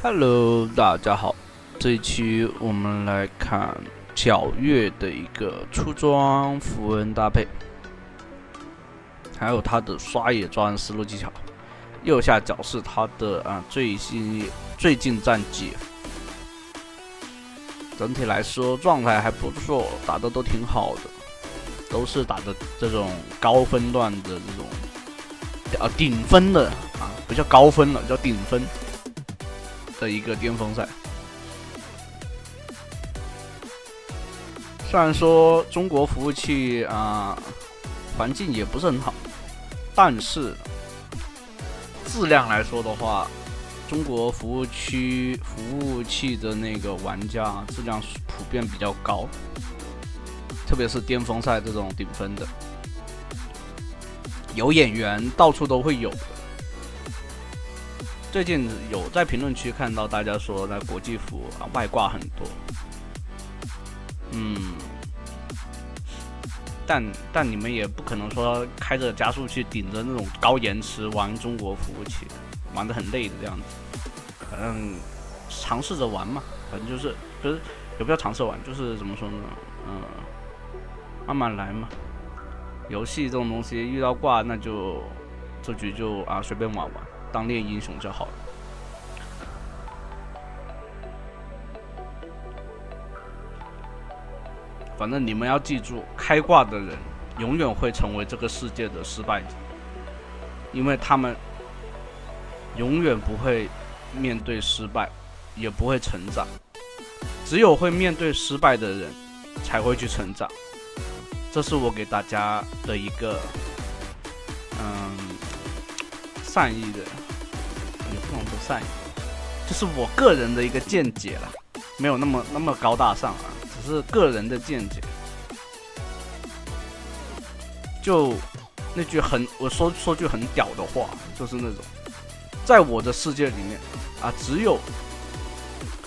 Hello， 大家好，这一期我们来看皎月的一个出装符文搭配，还有它的刷野抓人思路技巧。右下角是它的最近战绩，整体来说状态还不错，打的都挺好的，都是打的这种高分段的这种顶分的不叫高分了，叫顶分的一个巅峰赛。虽然说中国服务器环境也不是很好，但是质量来说的话，中国服务器的那个玩家质量普遍比较高，特别是巅峰赛这种顶分的，有演员到处都会有的。最近有在评论区看到大家说那国际服外挂很多，但你们也不可能说开着加速器顶着那种高延迟玩中国服务器，玩得很累的这样子。反正尝试着玩嘛，反正就是也不要尝试玩，就是怎么说呢，慢慢来嘛。游戏这种东西遇到挂，那就这局就随便玩玩，当练英雄就好了。反正你们要记住，开挂的人永远会成为这个世界的失败者，因为他们永远不会面对失败，也不会成长。只有会面对失败的人才会去成长。这是我给大家的一个善意的，也不能说善意，就是我个人的一个见解啦，没有那么高大上只是个人的见解。就那句我说句很屌的话，就是那种，在我的世界里面只有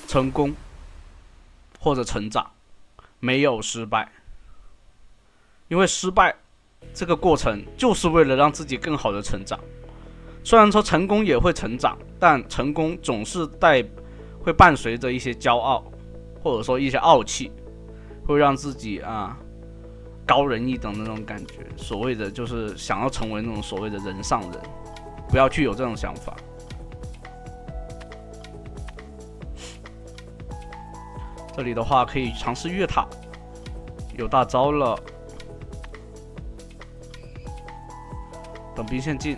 成功或者成长，没有失败。因为失败这个过程就是为了让自己更好的成长。虽然说成功也会成长，但成功总是会伴随着一些骄傲，或者说一些傲气，会让自己高人一等的那种感觉。所谓的就是想要成为那种所谓的人上人，不要去有这种想法。这里的话可以尝试越塔，有大招了，等兵线进。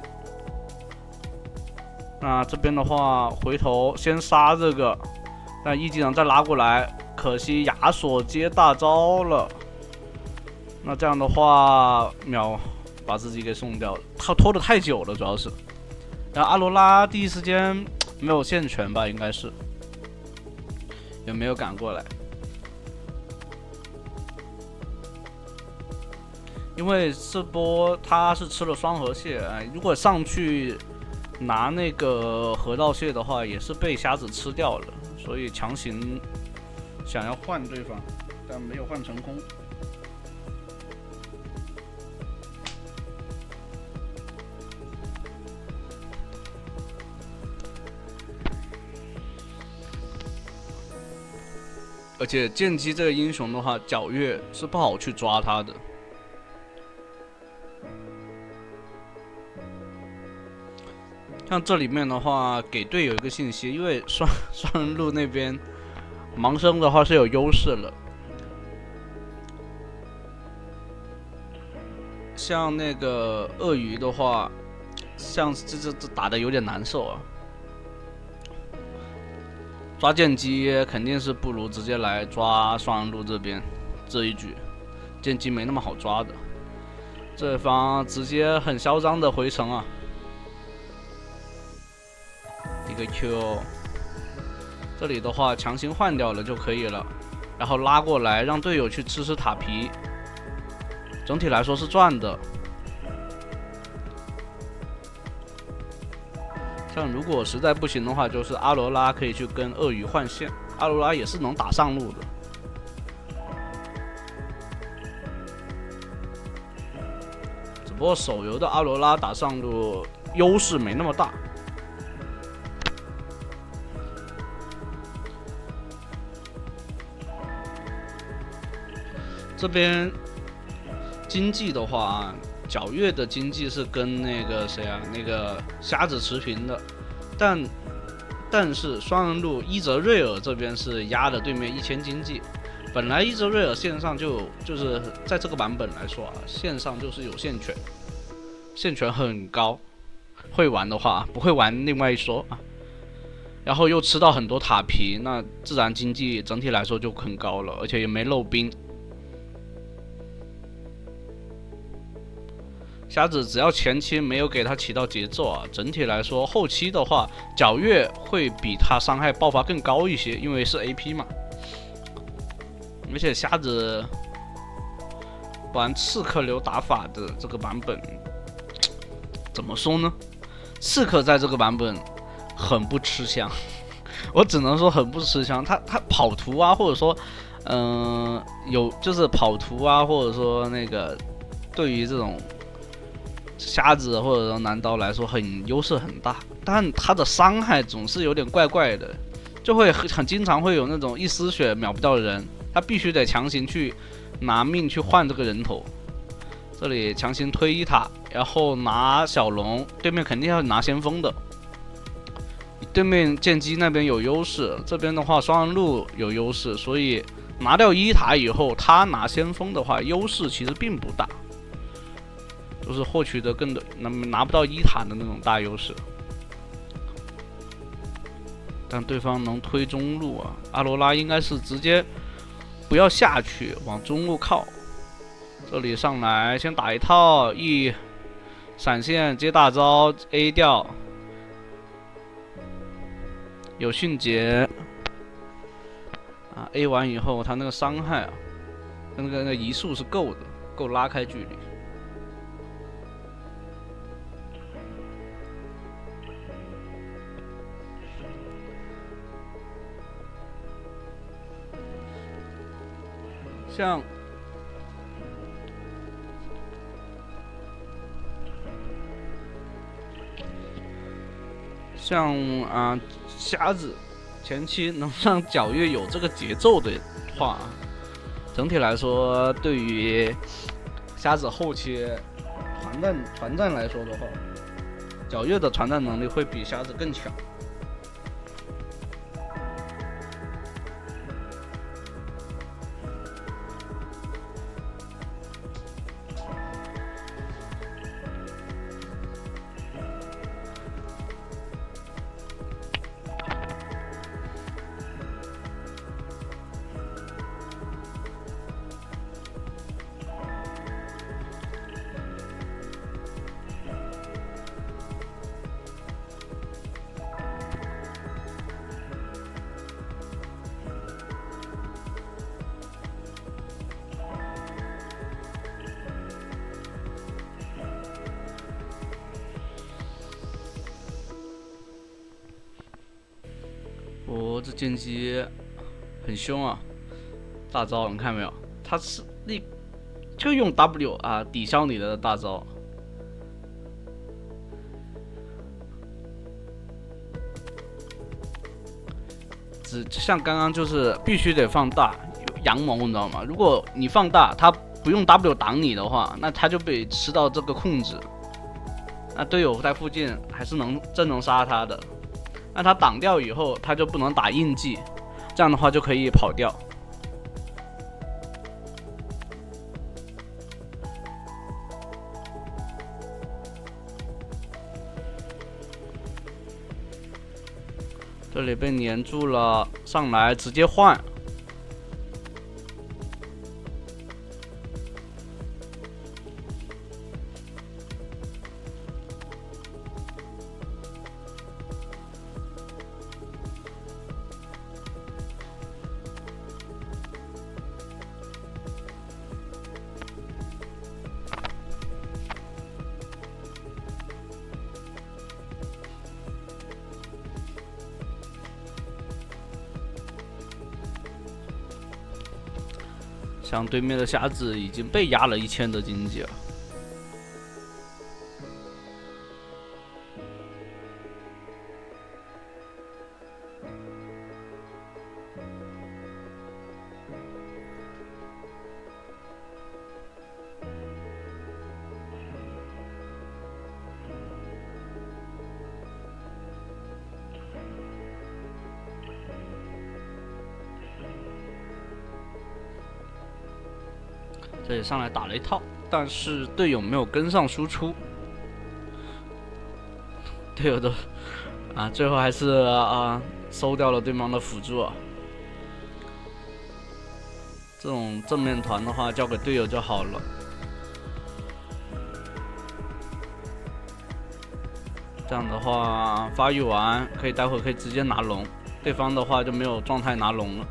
那这边的话，回头先杀这个，但一技能再拉过来，可惜亚索接大招了。那这样的话，秒把自己给送掉了，他拖得太久了，主要是。然后阿罗拉第一时间没有线权吧，应该是，也没有赶过来。因为这波他是吃了双河蟹，如果上去拿那个河道蟹的话，也是被瞎子吃掉了，所以强行想要换对方，但没有换成功。而且剑姬这个英雄的话，皎月是不好去抓他的。像这里面的话，给队友一个信息，因为双人路那边盲僧的话是有优势了。像那个鳄鱼的话，像这打的有点难受抓剑姬肯定是不如直接来抓双人路这边这一局，剑姬没那么好抓的。这方直接很嚣张的回城一个 Q， 这里的话强行换掉了就可以了，然后拉过来让队友去吃塔皮，整体来说是赚的。像如果实在不行的话，就是阿罗拉可以去跟鳄鱼换线，阿罗拉也是能打上路的。只不过手游的阿罗拉打上路优势没那么大。这边经济的话啊，皎月的经济是跟那个谁啊，那个瞎子持平的，但是双人路伊泽瑞尔这边是压了对面1000经济。本来伊泽瑞尔线上就是在这个版本来说啊，线上就是有线权，线权很高，会玩的话，不会玩另外一说啊。然后又吃到很多塔皮，那自然经济整体来说就很高了，而且也没漏兵。瞎子只要前期没有给他起到节奏啊，整体来说后期的话，皎月会比他伤害爆发更高一些，因为是 AP 嘛。而且瞎子玩刺客流打法的这个版本，怎么说呢？刺客在这个版本很不吃香，我只能说很不吃香。他跑图啊，或者说，有就是跑图啊，或者说那个对于这种瞎子或者说男刀来说，优势很大，但他的伤害总是有点怪怪的，就会很经常会有那种一丝血秒不到的人。他必须得强行去拿命去换这个人头，这里强行推一塔，然后拿小龙，对面肯定要拿先锋的。对面剑姬那边有优势，这边的话双人路有优势，所以拿掉一塔以后，他拿先锋的话，优势其实并不大，就是获取的更多拿不到一塔的那种大优势。但对方能推中路啊，阿罗拉应该是直接不要下去，往中路靠。这里上来先打一套，闪现接大招 A 掉，有迅捷啊 ，A 完以后他那个伤害啊，跟那个移速是够的，够拉开距离。像瞎子前期能让皎月有这个节奏的话，整体来说对于瞎子后期团战来说的话，皎月的团战能力会比瞎子更强。这剑姬很凶啊，大招你看没有？他是就用 W 啊抵消你的大招。像刚刚就是必须得放大阳谋，你知道吗？如果你放大，他不用 W 挡你的话，那他就被吃到这个控制。那队友在附近还是真能杀他的。那他挡掉以后，他就不能打印记，这样的话就可以跑掉。这里被粘住了，上来直接换。像对面的瞎子已经被压了1000的经济了。这里上来打了一套，但是队友没有跟上输出，队友的最后还是收掉了对方的辅助。这种正面团的话，交给队友就好了。这样的话，发育完待会可以直接拿龙，对方的话就没有状态拿龙了。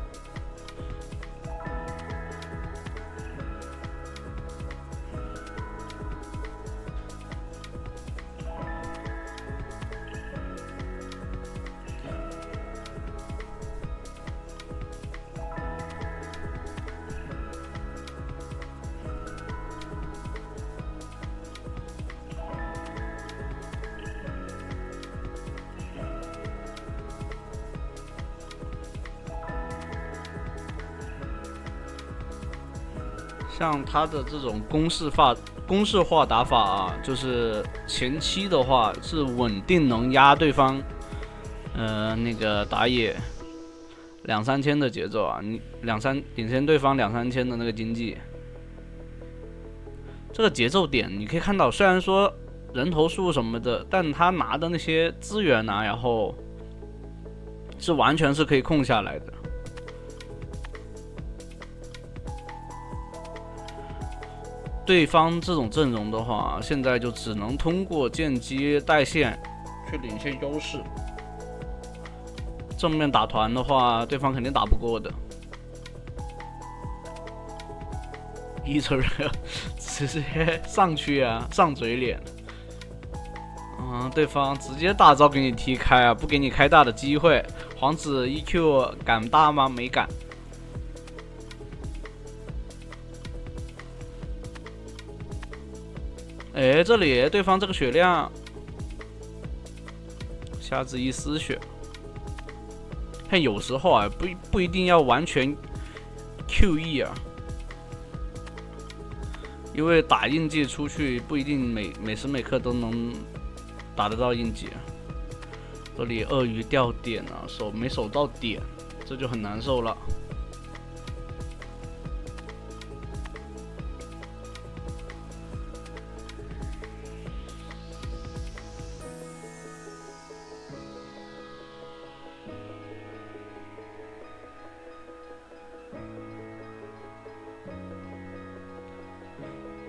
像他的这种公式化打法就是前期的话是稳定能压对方，那个打野2-3千的节奏你领先对方2-3千的那个经济，这个节奏点你可以看到，虽然说人头数什么的，但他拿的那些资源然后是完全是可以控下来的。对方这种阵容的话，现在就只能通过剑姬带线去领先优势。正面打团的话，对方肯定打不过的。一车人直接上去上嘴脸。对方直接大招给你踢开不给你开大的机会。皇子 EQ 敢大吗？没敢。这里对方这个血量，瞎子一丝血。但有时候不一定要完全 QE 因为打印记出去不一定每时每刻都能打得到印记。这里鳄鱼掉点没守到点，这就很难受了。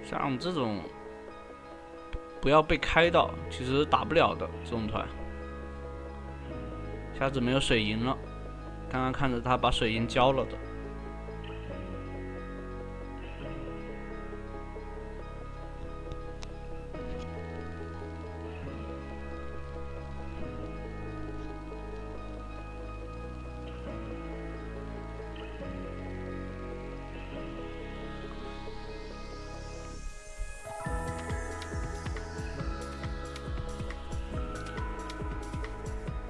像这种不要被开到，其实打不了的这种团。瞎子没有水银了，刚刚看着他把水银交了的。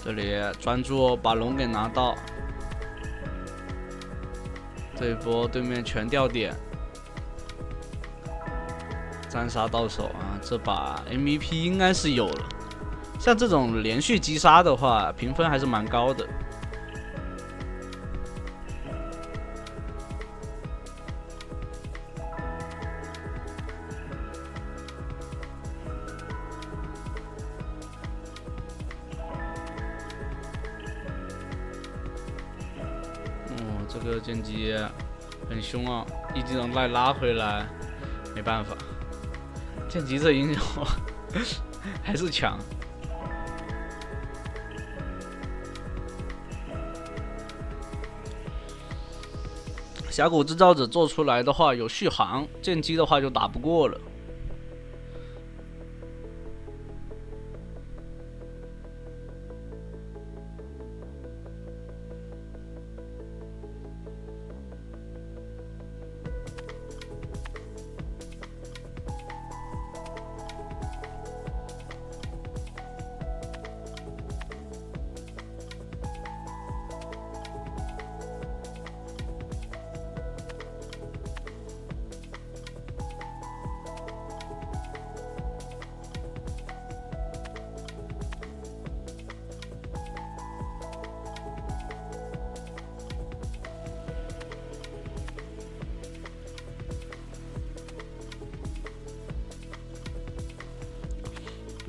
这里专注把龙给拿到，这一波对面全掉点，斩杀到手这把 MVP 应该是有了。像这种连续击杀的话，评分还是蛮高的。这个剑姬很凶一技能再拉回来，没办法，剑姬这英雄还是强。峡谷制造者做出来的话有续航，剑姬的话就打不过了。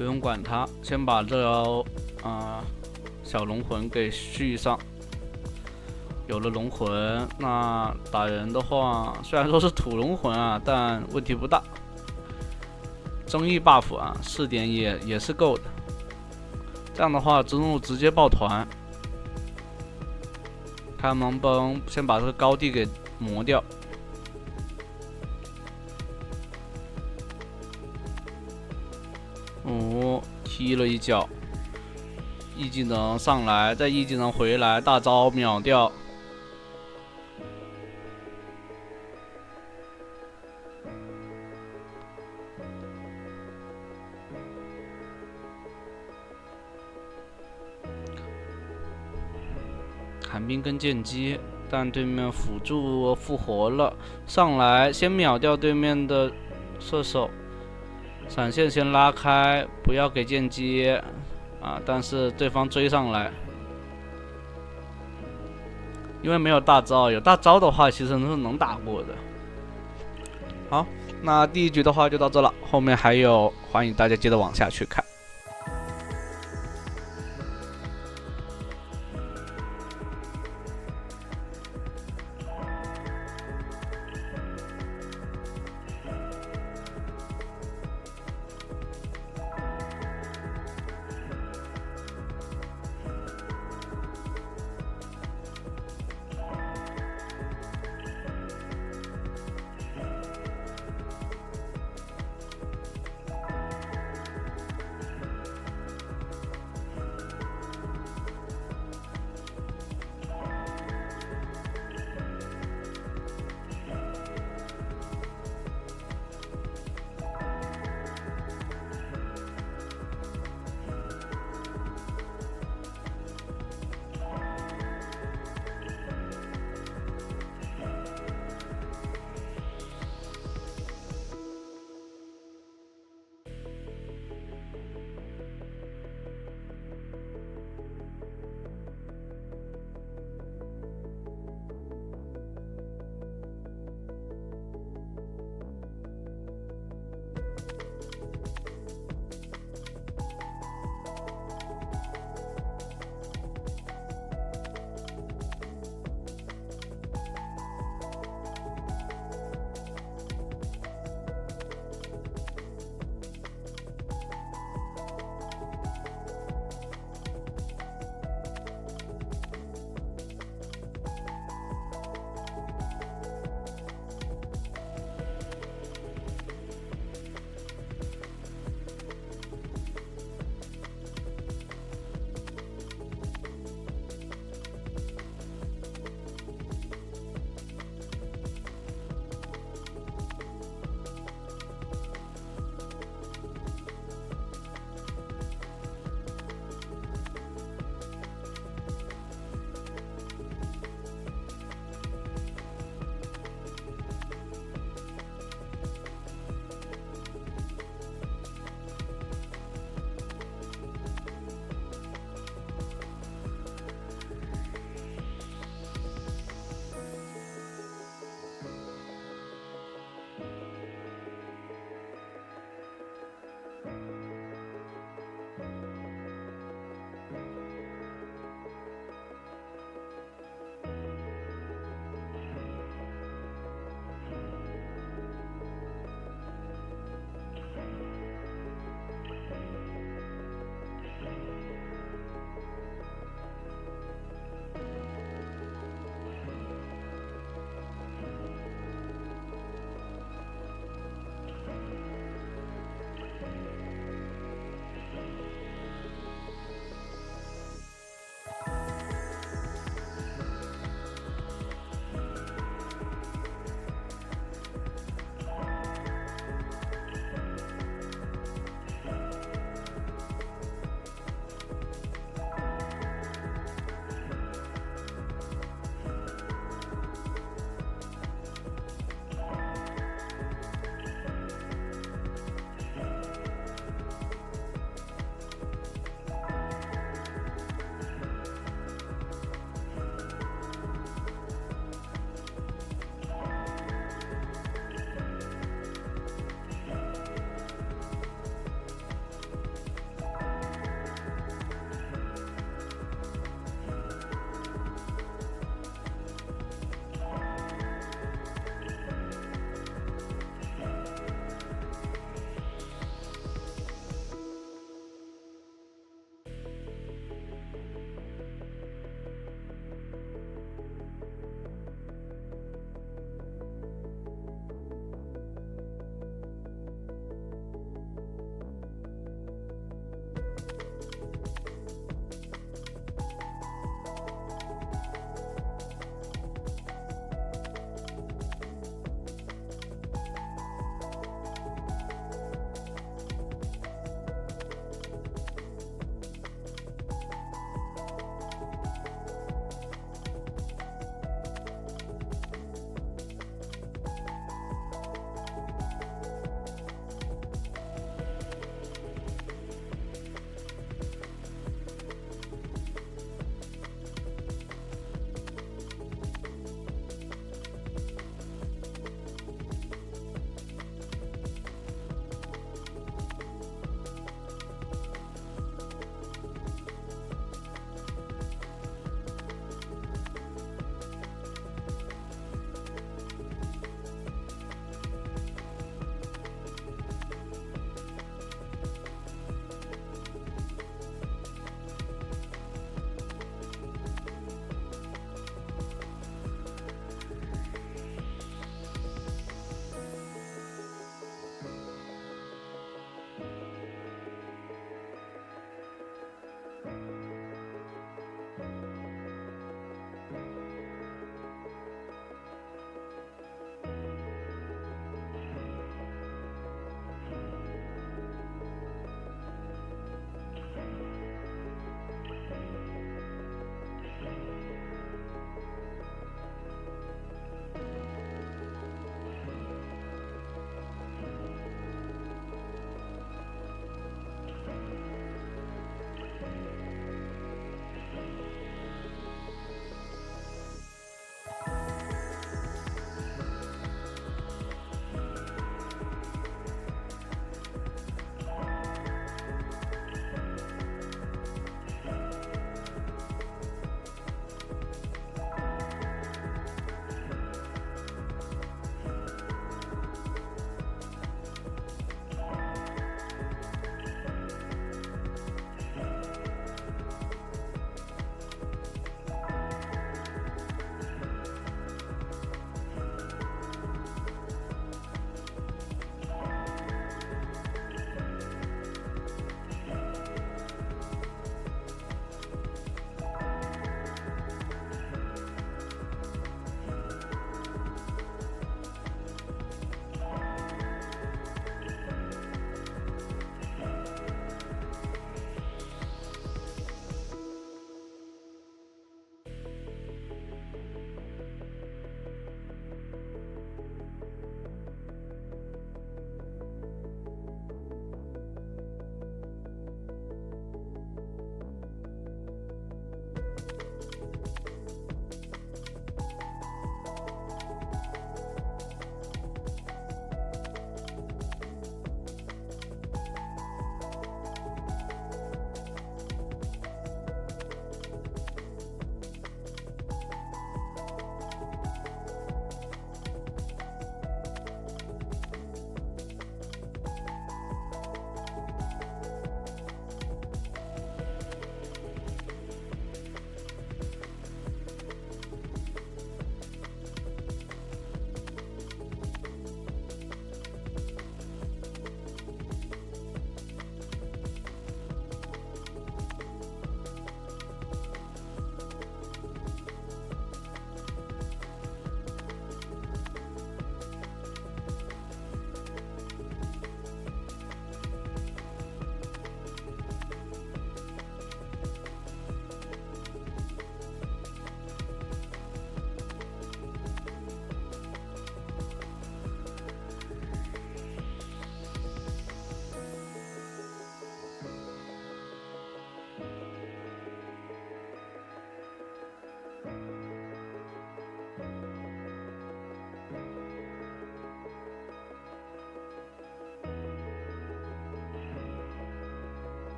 不用管它，先把这条小龙魂给续上。有了龙魂，那打人的话，虽然说是土龙魂啊，但问题不大。增益 buff 啊，4点也是够的。这样的话，之怒直接抱团，看能不能先把这个高地给磨掉。踢了一脚，E技能上来，再E技能回来，大招秒掉。寒冰跟剑姬，但对面辅助复活了，上来先秒掉对面的射手。闪现先拉开，不要给剑姬啊！但是对方追上来，因为没有大招，有大招的话其实是能打过的。好，那第1局的话就到这了，后面还有，欢迎大家接着往下去看。